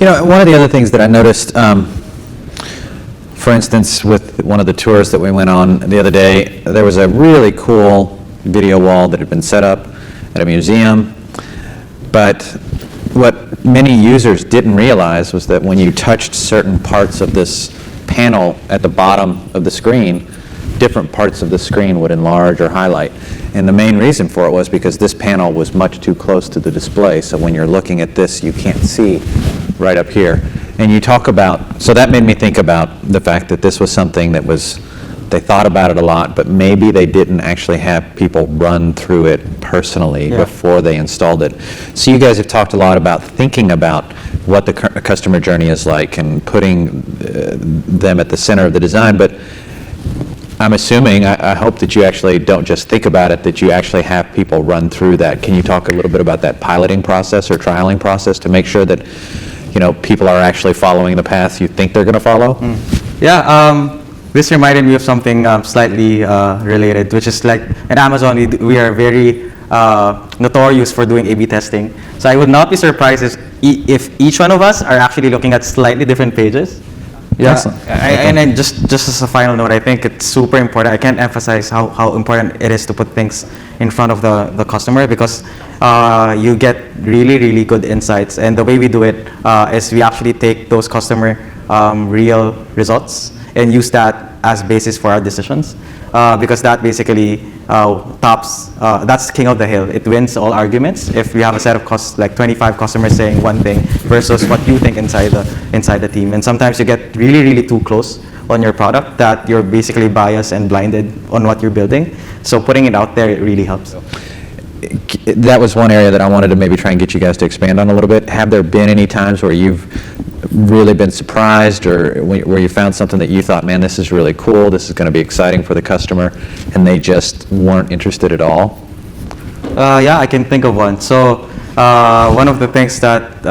One of the other things that I noticed, for instance, with one of the tours that we went on the other day, there was a really cool video wall that had been set up at a museum, but what many users didn't realize was that when you touched certain parts of this panel at the bottom of the screen, different parts of the screen would enlarge or highlight. And the main reason for it was because this panel was much too close to the display, so when you're looking at this, you can't see right up here. And you talk about, so that made me think about the fact that this was something that was, they thought about it a lot, but maybe they didn't actually have people run through it personally before they installed it. So you guys have talked a lot about thinking about what the customer journey is like and putting them at the center of the design, but I'm assuming, I hope that you actually don't just think about it, that you actually have people run through that. Can you talk a little bit about that piloting process or trialing process to make sure that people are actually following the path you think they're going to follow? This reminded me of something slightly related, which is like at Amazon, we are very notorious for doing A/B testing. So I would not be surprised if each one of us are actually looking at slightly different pages. Excellent. And then just as a final note, I think it's super important. I can't emphasize how important it is to put things in front of the customer, because you get really, really good insights. And the way we do it is we actually take those customer real results and use that as basis for our decisions, because that basically that's king of the hill. It wins all arguments if we have a set of like 25 customers saying one thing versus what you think inside the team. And sometimes you get really, really too close on your product that you're basically biased and blinded on what you're building. So putting it out there, it really helps. That was one area that I wanted to maybe try and get you guys to expand on a little bit. Have there been any times where you've really been surprised, or where you found something that you thought, man, this is really cool, this is going to be exciting for the customer, and they just weren't interested at all? I can think of one. So one of the things that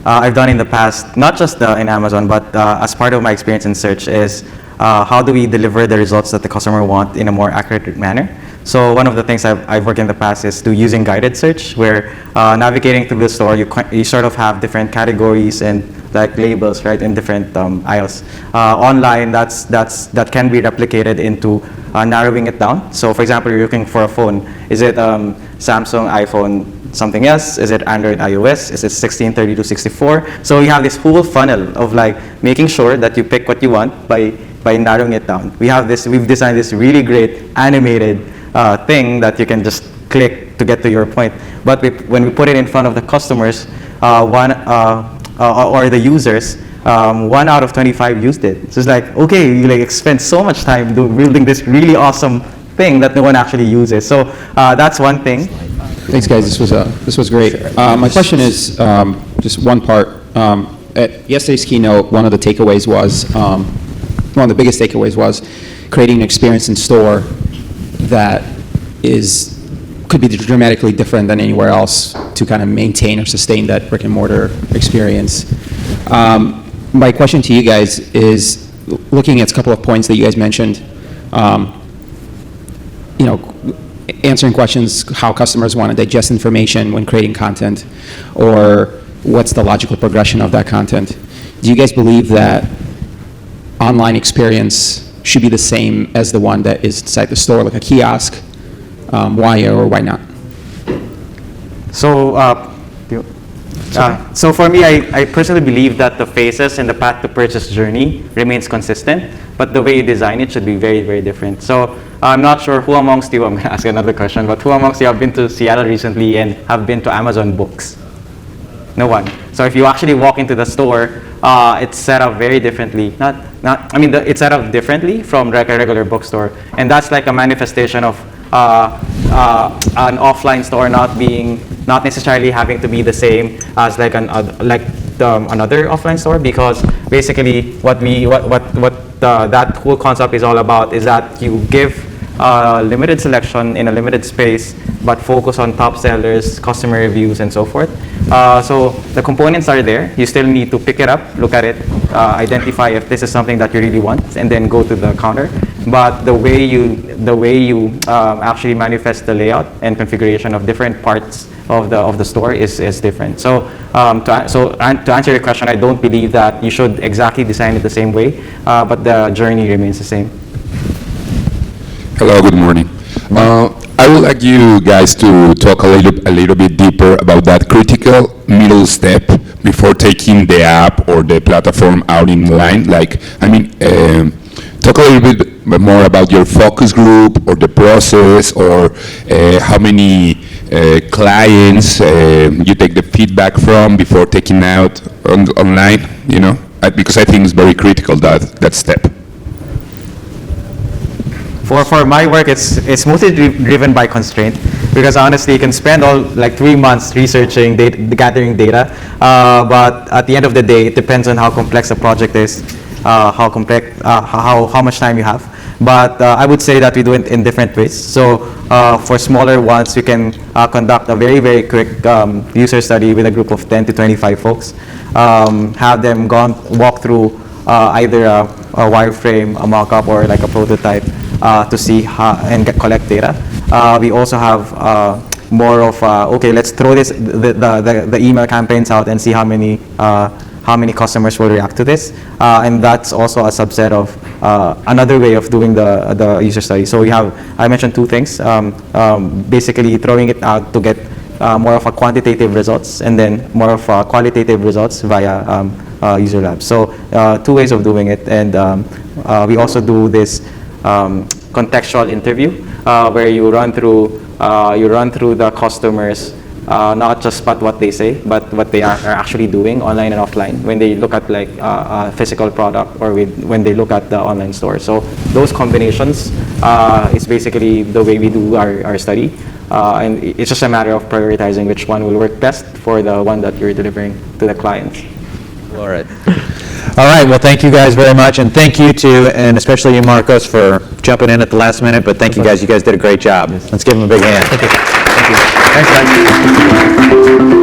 I've done in the past, not just in Amazon, but as part of my experience in search, is how do we deliver the results that the customer want in a more accurate manner. So one of the things I've worked in the past is using guided search, where navigating through the store, you sort of have different categories and like labels, right, in different aisles. Online, that can be replicated into narrowing it down. So for example, you're looking for a phone. Is it Samsung, iPhone, something else? Is it Android, iOS? Is it 16, 32, 64? So you have this whole funnel of like making sure that you pick what you want by narrowing it down. We've designed this really great animated thing that you can just click to get to your point. But when we put it in front of the customers, or the users, 1 out of 25 used it. So it's like, okay, you spend so much time building this really awesome thing that no one actually uses. So that's one thing. Thanks, guys. This was great. My question is just one part. At yesterday's keynote, one of the takeaways was, one of the biggest takeaways was creating an experience in store that could be dramatically different than anywhere else to kind of maintain or sustain that brick and mortar experience. My question to you guys is, looking at a couple of points that you guys mentioned, answering questions, how customers want to digest information when creating content, or what's the logical progression of that content. Do you guys believe that online experience should be the same as the one that is inside the store, like a kiosk? Why or why not? So for me, I personally believe that the phases and the path to purchase journey remains consistent, but the way you design it should be very, very different. So I'm not sure who amongst you, I'm going to ask another question, but who amongst you have been to Seattle recently and have been to Amazon Books? No one. So if you actually walk into the store, it's set up very differently. It's set up differently from like a regular bookstore, and that's like a manifestation of an offline store not necessarily having to be the same as like another offline store, because basically what that whole concept is all about is that you give limited selection in a limited space, but focus on top sellers, customer reviews, and so forth. So the components are there. You still need to pick it up, look at it, identify if this is something that you really want, and then go to the counter. But the way you actually manifest the layout and configuration of different parts of the store is different. So to answer your question, I don't believe that you should exactly design it the same way, but the journey remains the same. Hello, good morning. I would like you guys to talk a little bit deeper about that critical middle step before taking the app or the platform out in line. Talk a little bit more about your focus group or the process, or how many clients you take the feedback from before taking out online, because I think it's very critical, that step. For my work, it's mostly driven by constraint, because honestly, you can spend 3 months researching, gathering data, but at the end of the day, it depends on how complex a project is, how much time you have. But I would say that we do it in different ways. So for smaller ones, we can conduct a very, very quick user study with a group of 10 to 25 folks, have them walk through either a wireframe, a mock-up, or like a prototype to see and collect data. We also have more of okay, let's throw the email campaigns out and see how many customers will react to this, and that's also a subset of another way of doing the user study. So I mentioned two things, basically throwing it out to get more of a quantitative results, and then more of qualitative results via user labs. So two ways of doing it, and we also do this contextual interview where you run through the customers, not just about what they say, but what they are actually doing online and offline when they look at a physical product, or when they look at the online store. So those combinations is basically the way we do our study, and it's just a matter of prioritizing which one will work best for the one that you're delivering to the client. All right. All right, well, thank you guys very much, and thank you to, and especially you, Marcos, for jumping in at the last minute, but thank you guys did a great job. Let's give them a big hand. Thank you. Thanks, guys.